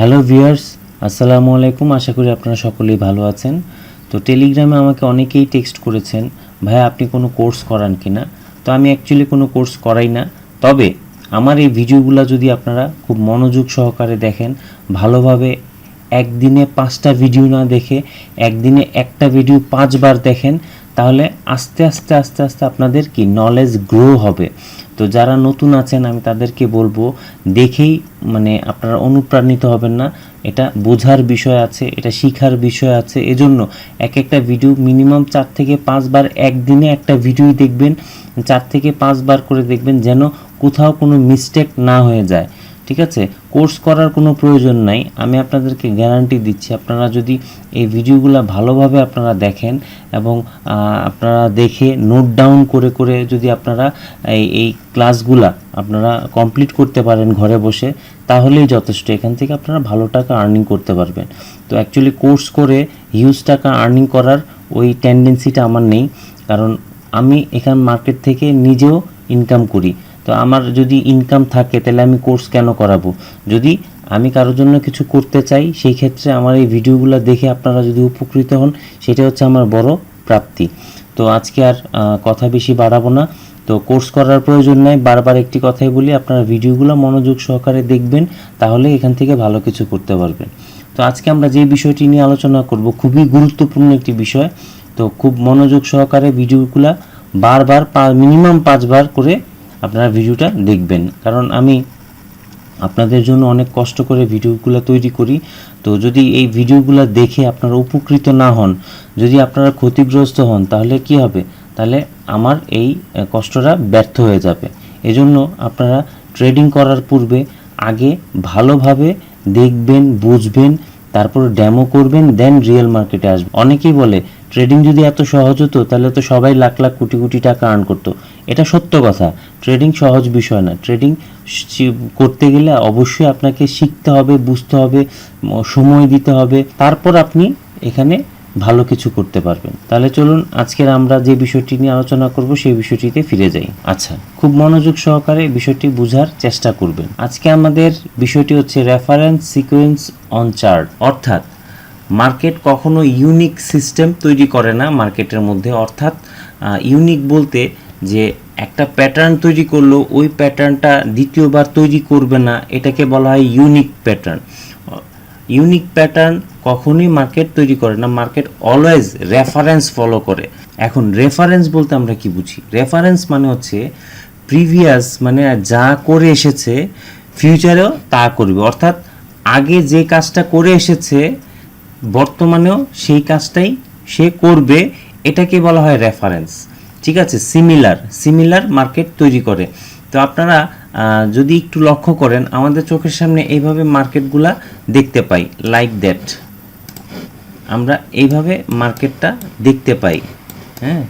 Hello viewers, আসসালামু আলাইকুম। আশা করি আপনারা সকলেই ভালো আছেন। তো টেলিগ্রামে আমাকে অনেকেই টেক্সট করেছেন, ভাইয়া আপনি কোনো কোর্স করান কিনা। তো আমি অ্যাকচুয়ালি কোনো কোর্স করাই না, তবে আমার এই ভিডিওগুলো যদি আপনারা খুব মনোযোগ সহকারে দেখেন, ভালোভাবে একদিনে 5টা ভিডিও না দেখে একদিনে একটা ভিডিও 5বার দেখেন, তাহলে আস্তে আস্তে আস্তে আস্তে আপনাদের কি নলেজ গ্রো হবে। তো যারা নতুন আছেন আমি তাদেরকে বলবো, দেখেই মানে আপনারা অনুপ্রাণিত হবেন না, এটা বোঝার বিষয় আছে, এটা শিখার বিষয় আছে। এজন্য এক একটা ভিডিও মিনিমাম 4 থেকে 5 বার, একদিনে একটা ভিডিওই দেখবেন, 4 থেকে 5 বার করে দেখবেন যেন কোথাও কোনো মিস্টেক না হয়ে যায়। ঠিক আছে, কোর্স করার কোনো প্রয়োজন নাই, আমি আপনাদেরকে গ্যারান্টি দিচ্ছি। আপনারা যদি এই ভিডিওগুলো ভালোভাবে আপনারা দেখেন এবং আপনারা দেখে নোট ডাউন করে করে যদি আপনারা এই ক্লাসগুলা আপনারা কমপ্লিট করতে পারেন ঘরে বসে, তাহলেই যথেষ্ট। এখান থেকে আপনারা ভালো টাকা আর্নিং করতে পারবেন। তো অ্যাকচুয়ালি কোর্স করে হিউজ টাকা আর্নিং করার ওই টেন্ডেন্সিটা আমার নেই, কারণ আমি এখান মার্কেট থেকে নিজেও ইনকাম করি। তো আমার যদি ইনকাম থাকে তাহলে আমি কোর্স কেন করাবো? যদি আমি কারোর জন্য কিছু করতে চাই, সেই ক্ষেত্রে আমার এই ভিডিওগুলো দেখে আপনারা যদি উপকৃত হন, সেটা হচ্ছে আমার বড় প্রাপ্তি। তো আজকে আর কথা বেশি বাড়াবো না। তো কোর্স করার প্রয়োজন নাই, বারবার একটি কথাই বলি, আপনারা ভিডিওগুলো মনোযোগ সহকারে দেখবেন, তাহলে এখান থেকে ভালো কিছু করতে পারবেন। তো আজকে আমরা যে বিষয়টি নিয়ে আলোচনা করব, খুবই গুরুত্বপূর্ণ একটি বিষয়। তো খুব মনোযোগ সহকারে ভিডিওগুলো বারবার মিনিমাম 5 বার করে আপনারা ভিডিওটা দেখবেন, কারণ আমি আপনাদের জন্য অনেক কষ্ট করে ভিডিওগুলো তৈরি করি। তো যদি এই ভিডিওগুলো দেখে আপনারা উপকৃত না হন, যদি আপনারা ক্ষতিগ্রস্ত হন, তাহলে কি হবে? তাহলে আমার এই কষ্টটা ব্যর্থ হয়ে যাবে। এজন্য আপনারা ট্রেডিং করার পূর্বে আগে ভালোভাবে দেখবেন, বুঝবেন, তারপর ডেমো করবেন, দেন রিয়েল মার্কেটে আসবেন। অনেকেই বলে ট্রেডিং যদি এত সহজ হতো তাহলে তো সবাই লাখ লাখ কোটি কোটি টাকা আর্ন করতো। এটা সত্য কথা, ট্রেডিং সহজ বিষয় না। ট্রেডিং করতে গেলে অবশ্যই আপনাকে শিখতে হবে, বুঝতে হবে, সময় দিতে হবে, তারপর আপনি এখানে ভালো কিছু করতে পারবেন। তাহলে চলুন আজকের আমরা যে বিষয়টি নিয়ে আলোচনা করব সেই বিষয়টিতে ফিরে যাই। আচ্ছা, খুব মনোযোগ সহকারে বিষয়টি বোঝার চেষ্টা করবেন। আজকে আমাদের বিষয়টি হচ্ছে রেফারেন্স সিকোয়েন্স অন চার্ট। অর্থাৎ মার্কেট কখনো ইউনিক সিস্টেম তৈরি করে না মার্কেটের মধ্যে। অর্থাৎ ইউনিক বলতে যে একটা প্যাটার্ন তৈরি করলো, ওই প্যাটার্নটা দ্বিতীয়বার তৈরি করবে না, এটাকে বলা হয় ইউনিক প্যাটার্ন। ইউনিক প্যাটার্ন কখনোই মার্কেট তৈরি করে না, মার্কেট অলওয়েজ রেফারেন্স ফলো করে। এখন রেফারেন্স বলতে আমরা কি বুঝি? রেফারেন্স মানে হচ্ছে প্রিভিয়াস, মানে যা করে এসেছে ফিউচারেও তা করবে। অর্থাৎ আগে যে কাজটা করে এসেছে বর্তমানেও সেই কাজটাই সে করবে, এটাকে বলা হয় রেফারেন্স। ঠিক আছে, সিমিলার মার্কেট তৈরি করে। তো আপনারা যদি একটু লক্ষ্য করেন, আমাদের চোখের সামনে এইভাবে মার্কেটগুলা দেখতে পাই, লাইক দ্যাট আমরা এইভাবে মার্কেটটা দেখতে পাই। হ্যাঁ,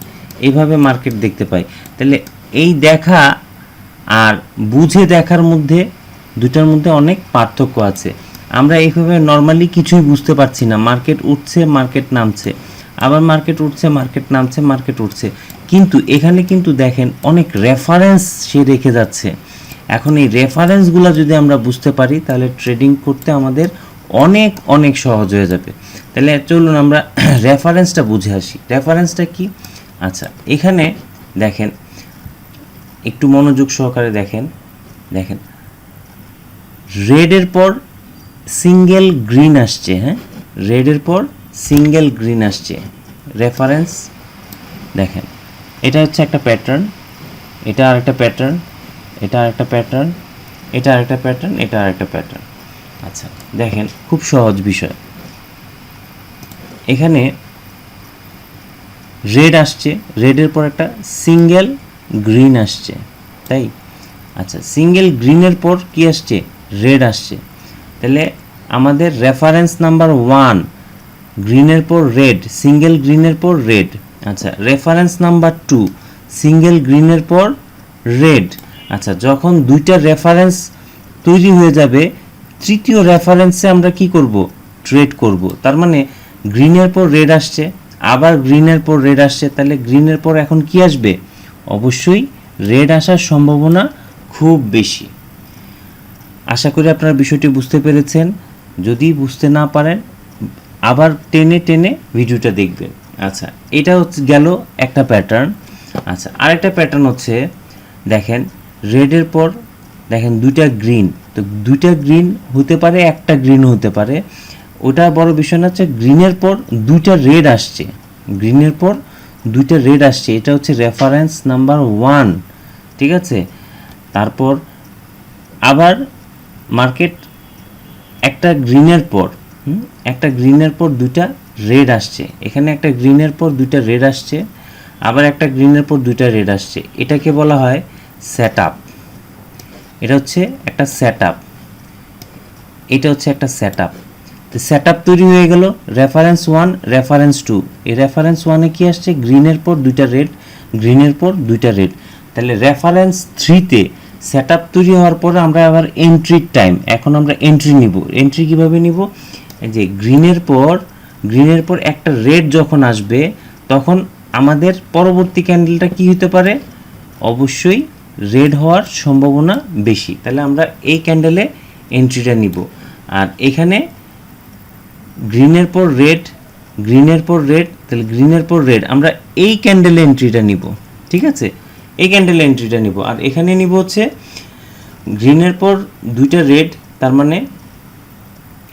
এইভাবে মার্কেট দেখতে পাই। তাহলে এই দেখা আর বুঝে দেখার মধ্যে, দুটার মধ্যে অনেক পার্থক্য আছে। আমরা এইভাবে নর্মালি কিছুই বুঝতে পারছি না, মার্কেট উঠছে, মার্কেট নামছে, আবার মার্কেট উঠছে, মার্কেট নামছে, মার্কেট উঠছে, কিন্তু এখানে কিন্তু দেখেন অনেক রেফারেন্স সে রেখে যাচ্ছে। এখন এই রেফারেন্সগুলো যদি আমরা বুঝতে পারি, তাহলে ট্রেডিং করতে আমাদের অনেক অনেক সহজ হয়ে যাবে। তাহলে চলুন আমরা রেফারেন্সটা বুঝে আসি। রেফারেন্সটা কি? আচ্ছা, এখানে দেখেন, একটু মনোযোগ সহকারে দেখেন। রেডের পর সিঙ্গেল গ্রিন আসছে। হ্যাঁ, রেডের পর সিঙ্গেল গ্রিন আসছে, রেফারেন্স। দেখেন, এটা হচ্ছে একটা প্যাটার্ন, এটা আর একটা প্যাটার্ন, এটা আর একটা প্যাটার্ন, এটা আর একটা প্যাটার্ন, এটা আর একটা প্যাটার্ন। আচ্ছা দেখেন, খুব সহজ বিষয়। এখানে রেড আসছে, রেডের পর একটা সিঙ্গেল গ্রিন আসছে, তাই? আচ্ছা, সিঙ্গেল গ্রিনের পর কি আসছে? রেড আসছে। তাহলে আমাদের রেফারেন্স নাম্বার 1 গ্রিনের পর রেড, সিঙ্গেল গ্রিনের পর রেড। আচ্ছা, রেফারেন্স নাম্বার 2 সিঙ্গেল গ্রিনের পর রেড। আচ্ছা, যখন দুইটা রেফারেন্স তৈরি হয়ে যাবে, তৃতীয় রেফারেন্সে আমরা কি করব? ট্রেড করব। তার মানে গ্রিনের পর রেড আসছে, আবার গ্রিনের পর রেড আসছে, তাহলে গ্রিনের পর এখন কি আসবে? অবশ্যই রেড আসার সম্ভাবনা খুব বেশি। আশা করি আপনারা বিষয়টি বুঝতে পেরেছেন। যদি বুঝতে না পারেন আবার টেনে টেনে ভিডিওটা দেখবেন। আচ্ছা, এটা হচ্ছে গেল একটা প্যাটার্ন। আচ্ছা, আরেকটা প্যাটার্ন হচ্ছে দেখেন রেডের পর দেখেন দুইটা গ্রিন, তো দুইটা গ্রিন হতে পারে, একটা গ্রিন হতে পারে, ওটা বড় বিষয় না। হচ্ছে গ্রিনের পর দুইটা রেড আসছে, গ্রিনের পর দুইটা রেড আসছে, এটা হচ্ছে রেফারেন্স নাম্বার 1, ঠিক আছে। তারপর আবার মার্কেট একটা গ্রিনের পর একটা গ্রিনের পর দুইটা রেড আসছে, এখানে একটা গ্রিনের পর দুইটা রেড আসছে, আবার একটা গ্রিনের পর দুইটা রেড আসছে, এটাকে বলা হয় সেট আপ। এটা হচ্ছে একটা সেট আপ, এটা হচ্ছে একটা সেট আপ। তো সেট আপ তৈরি হয়ে গেল রেফারেন্স 1, রেফারেন্স 2। এই রেফারেন্স 1-এ কি আসছে? গ্রিনের পর দুইটা রেড, গ্রিনের পর দুইটা রেড। তাহলে রেফারেন্স 3-তে সেট আপ তৈরি হওয়ার পরে আমরা আবার এন্ট্রির টাইম, এখন আমরা এন্ট্রি নিব। এন্ট্রি কীভাবে নিব? এই যে গ্রিনের পর একটা রেড যখন আসবে তখন আমাদের পরবর্তী ক্যান্ডেলটা কি হতে পারে? অবশ্যই রেড হওয়ার সম্ভাবনা বেশি। তাহলে আমরা এই ক্যান্ডেলে এন্ট্রিটা নিব। আর এখানে গ্রিনের পর রেড, গ্রিনের পর রেড, তাহলে গ্রিনের পর রেড, আমরা এই ক্যান্ডেলে এন্ট্রিটা নিব, ঠিক আছে, এই ক্যান্ডেলে এন্ট্রিটা নিব। আর এখানে নিব হচ্ছে গ্রিনের পর দুইটা রেড, তার মানে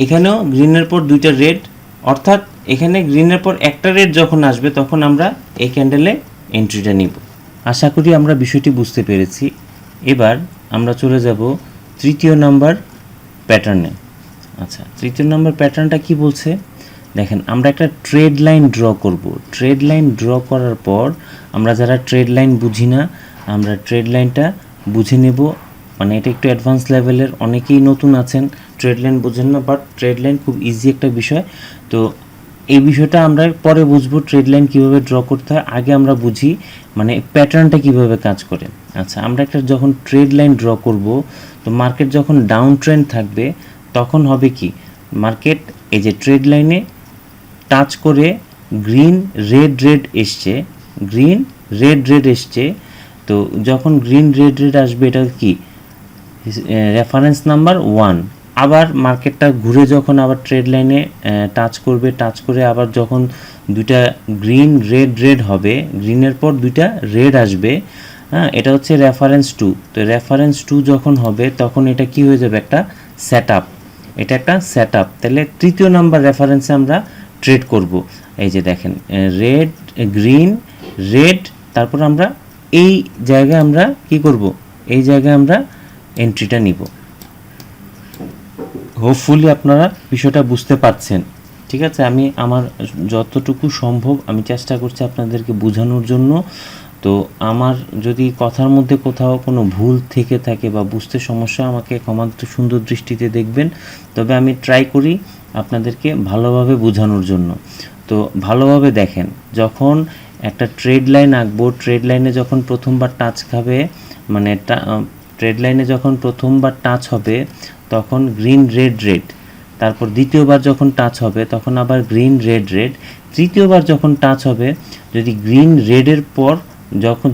এখানেও গ্রিনের পর দুইটা রেড, অর্থাৎ এখানে গ্রিনের পর একটা রেড যখন আসবে তখন আমরা এই ক্যান্ডেলে এন্ট্রিটা নিব। আশা করি আমরা বিষয়টি বুঝতে পেরেছি। এবার আমরা চলে যাব তৃতীয় নাম্বার প্যাটার্নে। আচ্ছা, তৃতীয় নম্বর প্যাটার্নটা কি বলছে দেখেন, আমরা একটা ট্রেড লাইন ড্র করব। ট্রেড লাইন ড্র করার পর আমরা যারা ট্রেড লাইন বুঝি না, আমরা ট্রেড লাইনটা বুঝে নেব। মানে এটা একটু অ্যাডভান্স লেভেলের, অনেকেই নতুন আছেন ট্রেড লাইন বোঝেন না, বাট ট্রেড লাইন খুব ইজি একটা বিষয়। তো এই বিষয়টা আমরা পরে বুঝবো ট্রেড লাইন কীভাবে ড্র করতে হয়, আগে আমরা বুঝি মানে প্যাটার্নটা কীভাবে কাজ করে। আচ্ছা, আমরা একটা যখন ট্রেড লাইন ড্র করব, তো মার্কেট যখন ডাউন ট্রেন্ড থাকবে তখন হবে কি, মার্কেট এই যে ট্রেড লাইনে টাচ করে গ্রিন রেড এসছে, গ্রিন রেড এসছে, তো যখন গ্রিন রেড আসবে এটা কি রেফারেন্স নাম্বার 1। আবার মার্কেটটা ঘুরে যখন আবার ট্রেড লাইনে টাচ করবে, টাচ করে আবার যখন দুইটা গ্রিন রেড হবে, গ্রিনের পর দুইটা রেড আসবে, হ্যাঁ, এটা হচ্ছে রেফারেন্স 2। তো রেফারেন্স 2 যখন হবে তখন এটা কি হয়ে যাবে? একটা সেট আপ, এটা একটা সেট আপ। তাহলে তৃতীয় নাম্বার রেফারেন্সে আমরা ট্রেড করব। এই যে দেখেন রেড, গ্রিন, রেড, তারপর আমরা এই জায়গায় আমরা কি করব? এই জায়গায় আমরা এন্ট্রিটা নিব। হোপফুলি আপনারা বিষয়টা বুঝতে পারছেন, ঠিক আছে। আমি আমার যতটুকু সম্ভব আমি চেষ্টা করছি আপনাদেরকে বোঝানোর জন্য। তো আমার যদি কথার মধ্যে কোথাও কোনো ভুল থেকে থাকে বা বুঝতে সমস্যা, আমাকে সুন্দর দৃষ্টিতে দেখবেন। তবে আমি ট্রাই করি আপনাদেরকে ভালোভাবে বোঝানোর জন্য। তো ভালোভাবে দেখেন, যখন একটা ট্রেড লাইন আঁকবো, ট্রেড লাইনে যখন প্রথমবার টাচ খাবে, মানে ট্রেড লাইনে যখন প্রথমবার টাচ হবে তখন গ্রিন রেড, তারপর দ্বিতীয়বার যখন টাচ হবে তখন আবার গ্রিন রেড, তৃতীয়বার যখন টাচ হবে যদি গ্রিন রেডের পর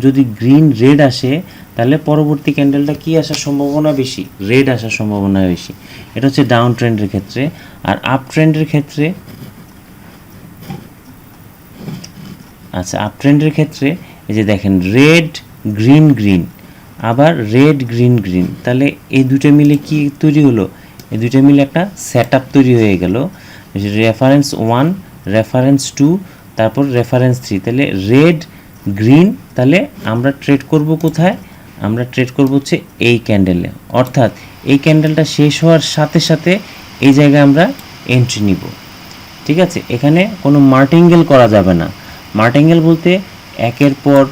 যদি গ্রিন রেড আসে তাহলে পরবর্তী ক্যান্ডেলটা কি আসার সম্ভাবনা বেশি? রেড আসার সম্ভাবনা বেশি। এটা হচ্ছে ডাউন ট্রেন্ডের ক্ষেত্রে। আর আপ ট্রেন্ডের ক্ষেত্রে, আচ্ছা, আপ ট্রেন্ডের ক্ষেত্রে এই যে দেখেন রেড গ্রিন, আবার রেড গ্রিন, তাহলে এই দুটো মিলে কি তৈরি হলো? এই দুটো মিলে একটা সেট আপ তৈরি হয়ে গেল। রেফারেন্স 1, রেফারেন্স 2, তারপর রেফারেন্স 3। তাহলে রেড গ্রিন, তাহলে আমরা ট্রেড করব কোথায়? আমরা ট্রেড করব হচ্ছে এই ক্যান্ডেলে, অর্থাৎ এই ক্যান্ডেলটা শেষ হওয়ার সাথে সাথে এই জায়গায় আমরা এন্ট্রি নিব, ঠিক আছে। এখানে কোনো মার্টিঙ্গেল করা যাবে না। মার্টিঙ্গেল বলতে 1-এর পর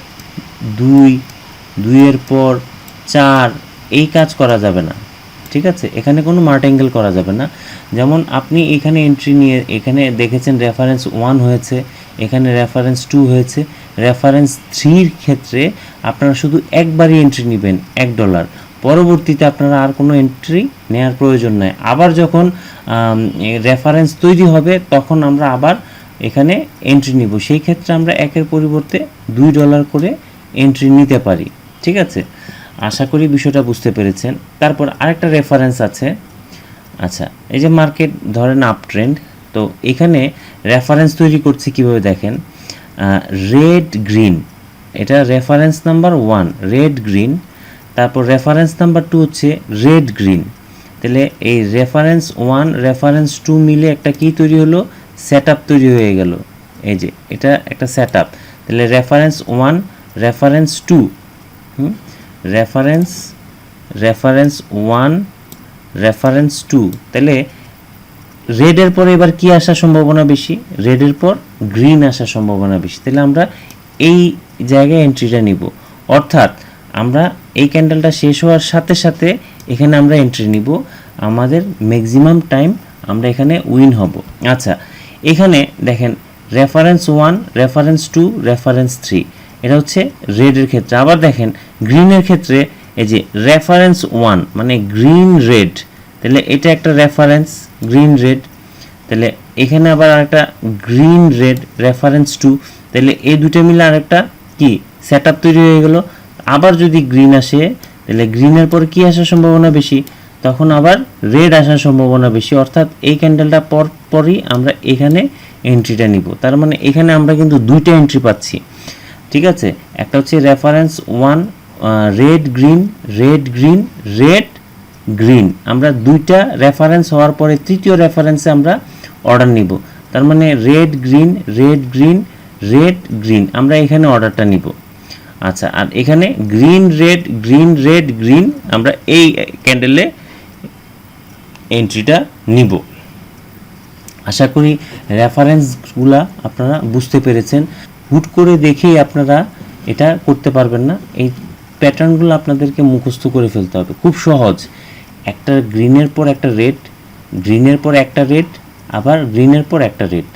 2, 2-এর পর 4 এই কাজ করা যাবে না, ঠিক আছে। এখানে কোনো মার্টিঙ্গেল করা যাবে না। যেমন আপনি এখানে এন্ট্রি নিয়ে এখানে দেখেছেন রেফারেন্স 1 হয়েছে, এখানে রেফারেন্স 2 হয়েছে, রেফারেন্স 3-র ক্ষেত্রে আপনারা শুধু একবারই এন্ট্রি নেবেন $1, পরবর্তীতে আপনারা আর কোনো এন্ট্রি নেওয়ার প্রয়োজন নাই। আবার যখন রেফারেন্স তৈরি হবে তখন আমরা আবার এখানে এন্ট্রি নিব, সেই ক্ষেত্রে আমরা 1-এর পরিবর্তে $2 করে এন্ট্রি নিতে পারি, ঠিক আছে। আশা করি বিষয়টা বুঝতে পেরেছেন। তারপর আরেকটা রেফারেন্স আছে, আচ্ছা, এই যে মার্কেট ধরেন আপ ট্রেন্ড, তো এখানে রেফারেন্স তৈরি করছে কিভাবে দেখেন, রেড গ্রিন, এটা রেফারেন্স নাম্বার 1 রেড গ্রিন, তারপর রেফারেন্স নাম্বার 2 হচ্ছে রেড গ্রিন। তাহলে এই রেফারেন্স 1 রেফারেন্স 2 মিলে একটা কি তৈরি হলো, সেটআপ তৈরি হয়ে গেল। এই যে এটা একটা সেটআপ। তাহলে রেফারেন্স 1 রেফারেন্স 2 রেফারেন্স 1 রেফারেন্স 2, তাহলে রেডের পরে এবার কি আসার সম্ভাবনা বেশি, রেডের পর গ্রিন আসার সম্ভাবনা বেশি। তাহলে আমরা এই জায়গায় এন্ট্রিটা নিব, অর্থাৎ আমরা এই ক্যান্ডেলটা শেষ হওয়ার সাথে সাথে এখানে আমরা এন্ট্রি নিব, আমাদের ম্যাক্সিমাম টাইম আমরা এখানে উইন হব। আচ্ছা, এখানে দেখেন রেফারেন্স 1 রেফারেন্স 2 রেফারেন্স 3, এটা হচ্ছে রেডের ক্ষেত্রে। আবার দেখেন গ্রিনের ক্ষেত্রে এই যে রেফারেন্স 1 মানে গ্রিন রেড, তাহলে এটা একটা রেফারেন্স গ্রিন রেড। তাহলে এখানে আবার আরেকটা গ্রিন রেড রেফারেন্স 2, তাহলে এই দুটো মিলে আরেকটা কি সেটআপ তৈরি হয়ে গেল। আবার যদি গ্রিন আসে, তাহলে গ্রিনের পর কি আসার সম্ভাবনা বেশি, তখন আবার রেড আসার সম্ভাবনা বেশি, অর্থাৎ এই ক্যান্ডেলটা পরই আমরা এখানে এন্ট্রিটা নিব। তার মানে এখানে আমরা কিন্তু দুইটা এন্ট্রি পাচ্ছি, ঠিক আছে। একটা হচ্ছে reference 1 red green red green red green, আমরা দুইটা রেফারেন্স হওয়ার পরে তৃতীয় রেফারেন্সে আমরা অর্ডার নিব। তার মানে red green red green red green, আমরা এখানে অর্ডারটা নিব। আচ্ছা, আর এখানে গ্রিন রেড গ্রিন আমরা এই ক্যান্ডেলে এন্ট্রিটা নিব। আশা করি রেফারেন্সগুলা আপনারা বুঝতে পেরেছেন। হুট করে দেখেই আপনারা এটা করতে পারবেন না, এই প্যাটার্নগুলো আপনাদেরকে মুখস্থ করে ফেলতে হবে, খুব সহজ। একটা গ্রিনের পর একটা রেড, গ্রিনের পর একটা রেড, আবার গ্রিনের পর একটা রেড,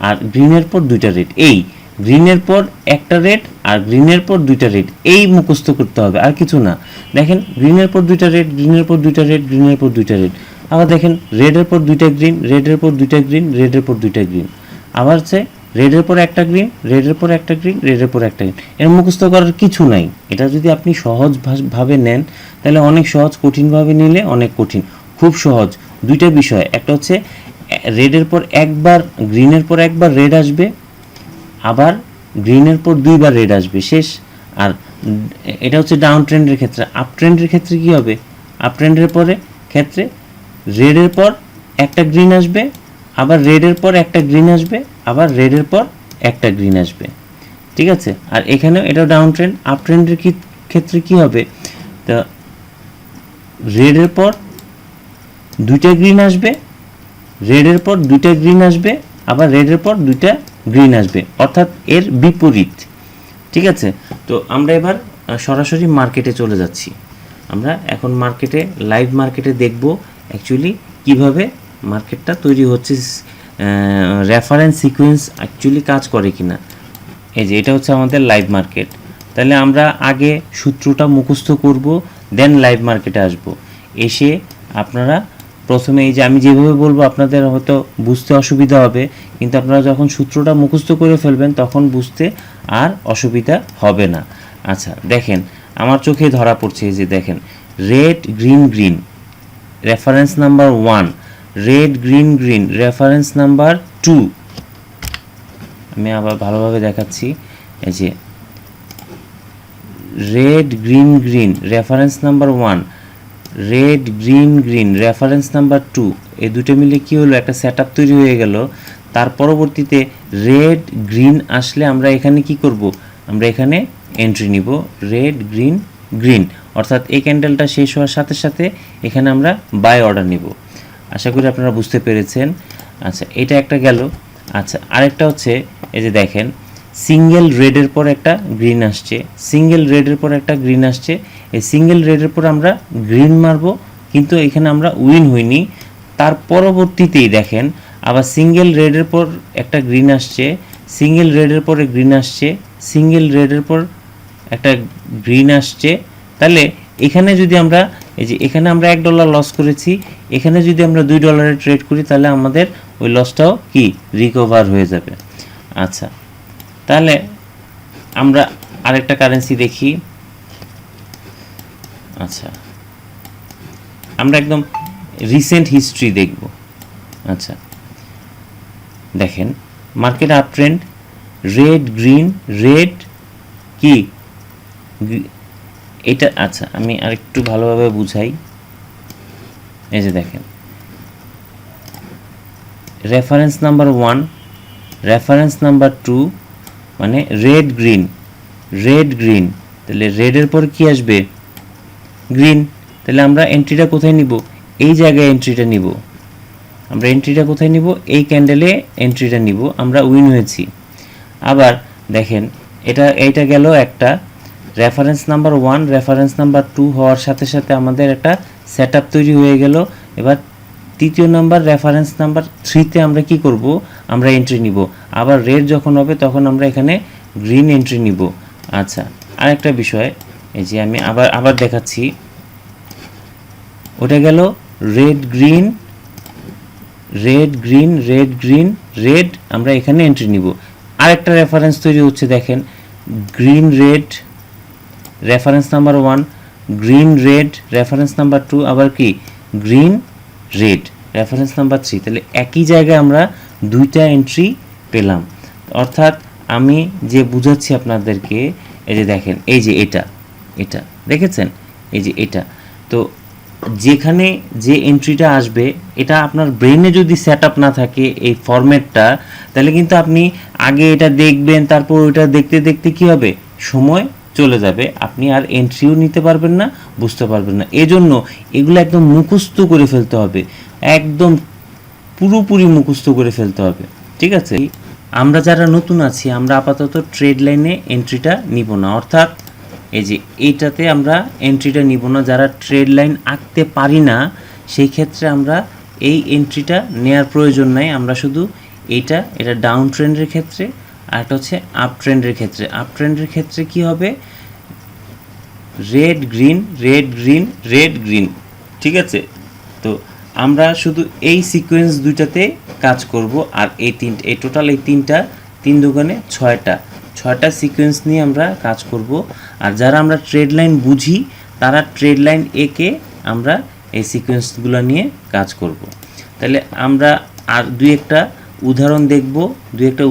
আর গ্রিনের পর দুইটা রেড, এই গ্রিনের পর একটা রেড আর গ্রিনের পর দুইটা রেড, এই মুখস্থ করতে হবে, আর কিছু না। দেখেন গ্রিনের পর দুইটা রেড, গ্রিনের পর দুইটা রেড, গ্রিনের পর দুইটা রেড, আবার দেখেন রেডের পর দুইটা গ্রিন, রেডের পর দুইটা গ্রিন, রেডের পর দুইটা গ্রিন, আবার হচ্ছে রেডের পর একটা গ্রিন, রেডের পর একটা গ্রিন, রেডের পর একটা গ্রিন। এর মুখস্থ করার কিছু নাই। এটা যদি আপনি সহজ ভাবে নেন তাহলে অনেক সহজ, কঠিনভাবে নিলে অনেক কঠিন। খুব সহজ, দুইটা বিষয়, একটা হচ্ছে রেডের পর একবার গ্রিনের পর একবার রেড আসবে, আবার গ্রিনের পর দুইবার রেড আসবে, শেষ। আর এটা হচ্ছে ডাউন ট্রেন্ডের ক্ষেত্রে। আপ ট্রেন্ডের ক্ষেত্রে কি হবে, আপ ট্রেন্ডের পরে ক্ষেত্রে রেডের পর একটা গ্রিন আসবে, আবার রেডের পর একটা গ্রিন আসবে, আবার রেডের পর একটা গ্রিন আসবে, ঠিক আছে। আর এখানেও এটা ডাউন ট্রেন্ড। আপ ট্রেন্ডের ক্ষেত্রে কি হবে, তো রেডের পর দুইটা গ্রিন আসবে, রেডের পর দুইটা গ্রিন আসবে, আবার রেডের পর দুইটা গ্রিন আসবে, অর্থাৎ এর বিপরীত, ঠিক আছে। তো আমরা এবার সরাসরি মার্কেটে চলে যাচ্ছি। আমরা এখন মার্কেটে লাইভ মার্কেটে দেখব অ্যাকচুয়ালি কিভাবে মার্কেটটা তৈরি হচ্ছে, রেফারেন্স সিকোয়েন্স অ্যাকচুয়ালি কাজ করে কিনা। এই যে এটা হচ্ছে আমাদের লাইভ মার্কেট। তাহলে আমরা আগে সূত্রটা মুখস্থ করব, দেন লাইভ মার্কেটে আসব। এসে আপনারা প্রথমে এই যে আমি যেভাবে বলবো আপনাদের হয়তো বুঝতে অসুবিধা হবে, কিন্তু আপনারা যখন সূত্রটা মুখস্থ করে ফেলবেন তখন বুঝতে আর অসুবিধা হবে না। আচ্ছা, দেখেন আমার চোখে ধরা পড়ছে, এই যে দেখেন red green green reference number 1, red green green reference number 2। আমি আবার ভালোভাবে দেখাচ্ছি, এই যে red green green reference number 1, red green green reference number 2, এই দুটো মিলে কি হলো, একটা সেটআপ তৈরি হয়ে গেল। তার পরবর্তীতে রেড গ্রিন আসলে আমরা এখানে কি করব, আমরা এখানে এন্ট্রি নিব রেড গ্রিন গ্রিন, অর্থাৎ এই ক্যান্ডেলটা শেষ হওয়ার সাথে সাথে এখানে আমরা বাই অর্ডার নিব। আশা করি আপনারা বুঝতে পেরেছেন। আচ্ছা, এটা একটা গেল। আচ্ছা, আরেকটা হচ্ছে এই যে দেখেন সিঙ্গেল রেডের পর একটা গ্রিন আসছে, সিঙ্গেল রেডের পর একটা গ্রিন আসছে, এই সিঙ্গেল রেডের পর আমরা গ্রিন মারবো, কিন্তু এখানে আমরা উইন হইনি। তার পরবর্তীতেই দেখেন আবার সিঙ্গেল রেডের পর একটা গ্রিন আসছে, সিঙ্গেল রেডের পরে গ্রিন আসছে, সিঙ্গেল রেডের পর একটা গ্রিন আসছে। তাহলে এখানে যদি আমরা এই যে এখানে আমরা $1 লস করেছি, এখানে যদি আমরা $2 ট্রেড করি তাহলে আমাদের ওই লসটাও কি রিকভার হয়ে যাবে। আচ্ছা, তাহলে আমরা আরেকটা কারেন্সি দেখি। আচ্ছা, আমরা একদম রিসেন্ট হিস্ট্রি দেখব। আচ্ছা দেখেন market up trend, red green red কি এটা। আচ্ছা আমি আরেকটু ভালোভাবে বুঝাই। এই যে দেখেন রেফারেন্স নাম্বার 1, রেফারেন্স নাম্বার 2 মানে রেড গ্রিন, তাহলে রেডের পর কি আসবে? গ্রিন। তাহলে আমরা এন্ট্রিটা কোথায় নিব? এই জায়গায় এন্ট্রিটা নিব। আমরা এন্ট্রিটা কোথায় নিব? এই ক্যান্ডেলে এন্ট্রিটা নিব, আমরা উইন হয়েছি। আবার দেখেন এইটা গেল একটা রেফারেন্স নাম্বার 1, রেফারেন্স নাম্বার 2 হওয়ার সাথে সাথে আমাদের একটা সেটআপ তৈরি হয়ে গেল। এবার তৃতীয় নাম্বার রেফারেন্স নাম্বার 3তে আমরা কি করব? আমরা এন্ট্রি নিব। আবার রেড যখন হবে তখন আমরা এখানে গ্রিন এন্ট্রি নিব। আচ্ছা আরেকটা বিষয়, এই যে আমি আবার দেখাচ্ছি। ওটা গেল রেড গ্রিন, আমরা এখানে এন্ট্রি নিব। আরেকটা রেফারেন্স তৈরি হচ্ছে দেখেন, green red reference number 1, green red reference number 2, আবার কি গ্রিন রেড রেফারেন্স নাম্বার 3। তাহলে একই জায়গায় আমরা দুইটা এন্ট্রি পেলাম। অর্থাৎ আমি যে বুঝাচ্ছি আপনাদেরকে, এই যে দেখেন এই যে এটা দেখেছেন, এই যে এটা। তো যেখানে যে এন্ট্রিটা আসবে এটা আপনার ব্রেনে যদি সেট আপ না থাকে এই ফরম্যাটটা, তাহলে কিন্তু আপনি আগে এটা দেখবেন, তারপর ওইটা দেখতে দেখতে কি হবে, সময় চলে যাবে, আপনি আর এন্ট্রিও নিতে পারবেন না, বুঝতে পারবেন না। এজন্য এগুলো একদম মুখস্থ করে ফেলতে হবে, একদম পুরোপুরি মুখস্থ করে ফেলতে হবে, ঠিক আছে? আমরা যারা নতুন আছি আমরা আপাতত ট্রেড লাইনে এন্ট্রিটা নিব না, অর্থাৎ এই যে এইটাতে আমরা এন্ট্রিটা নিব না। যারা ট্রেড লাইন আঁকতে পারি না সেই ক্ষেত্রে আমরা এই এন্ট্রিটা নেওয়ার প্রয়োজন নাই। আমরা শুধু এটা ডাউন ট্রেন্ডের ক্ষেত্রে, আর একটা হচ্ছে আপ ট্রেন্ডের ক্ষেত্রে। আপ ট্রেন্ডের ক্ষেত্রে কি হবে? রেড গ্রিন, ঠিক আছে? তো আমরা শুধু এই সিকোয়েন্স দুইটাতে কাজ করব। আর এই টোটাল এই তিন দোকানে 6টা সিকোয়েন্স নিয়ে আমরা কাজ করব। আর যারা আমরা ট্রেড লাইন বুঝি তারা ট্রেড লাইন একে আমরা এই সিকোয়েন্সগুলো নিয়ে কাজ করব। তাহলে আমরা আর দুই একটা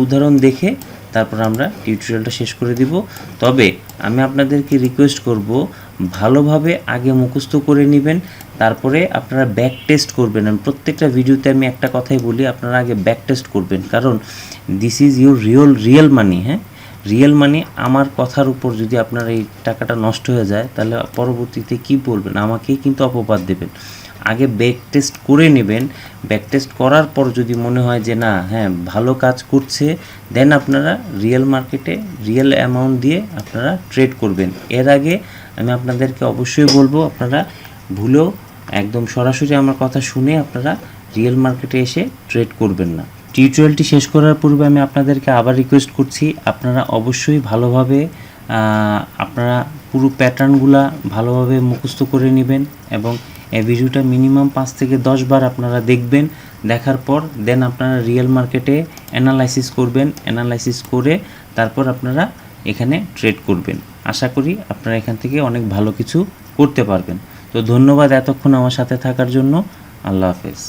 উদাহরণ দেখে তারপর আমরা টিউটোরিয়ালটা শেষ করে দিব। তবে আমি আপনাদেরকে রিকোয়েস্ট করব ভালোভাবে আগে মুখস্থ করে নেবেন, তারপরে আপনারা ব্যাক টেস্ট করবেন। আমি প্রত্যেকটা ভিডিওতে আমি একটা কথাই বলি, আপনারা আগে ব্যাক টেস্ট করবেন, কারণ দিস ইজ ইউর রিয়েল মানি। হ্যাঁ, রিয়েল মানি। আমার কথার উপর যদি আপনার এই টাকাটা নষ্ট হয়ে যায় তাহলে পরবর্তীতে কি বলবেন? আমাকেই কিন্তু অপবাদ দেবেন। আগে ব্যাক টেস্ট করে নেবেন। ব্যাক টেস্ট করার পর যদি মনে হয় যে না, হ্যাঁ ভালো কাজ করছে, দেন আপনারা রিয়েল মার্কেটে রিয়েল অ্যামাউন্ট দিয়ে আপনারা ট্রেড করবেন। এর আগে আমি আপনাদেরকে অবশ্যই বলবো আপনারা ভুলেও একদম সরাসরি আমার কথা শুনে আপনারা রিয়েল মার্কেটে এসে ট্রেড করবেন না। টিউটোরিয়ালটি শেষ করার পূর্বে আমি আপনাদেরকে আবার রিকোয়েস্ট করছি, আপনারা অবশ্যই ভালোভাবে আপনারা পুরো প্যাটার্নগুলা ভালোভাবে মুখস্থ করে নেবেন এবং এই ভিডিওটা মিনিমাম 5 থেকে 10 বার আপনারা দেখবেন। দেখার পর দেন আপনারা রিয়েল মার্কেটে অ্যানালাইসিস করবেন। অ্যানালাইসিস করে তারপর আপনারা এখানে ট্রেড করবেন। আশা করি আপনারা এখান থেকে অনেক ভালো কিছু করতে পারবেন। তো ধন্যবাদ এতক্ষণ আমার সাথে থাকার জন্য। আল্লাহ হাফেজ।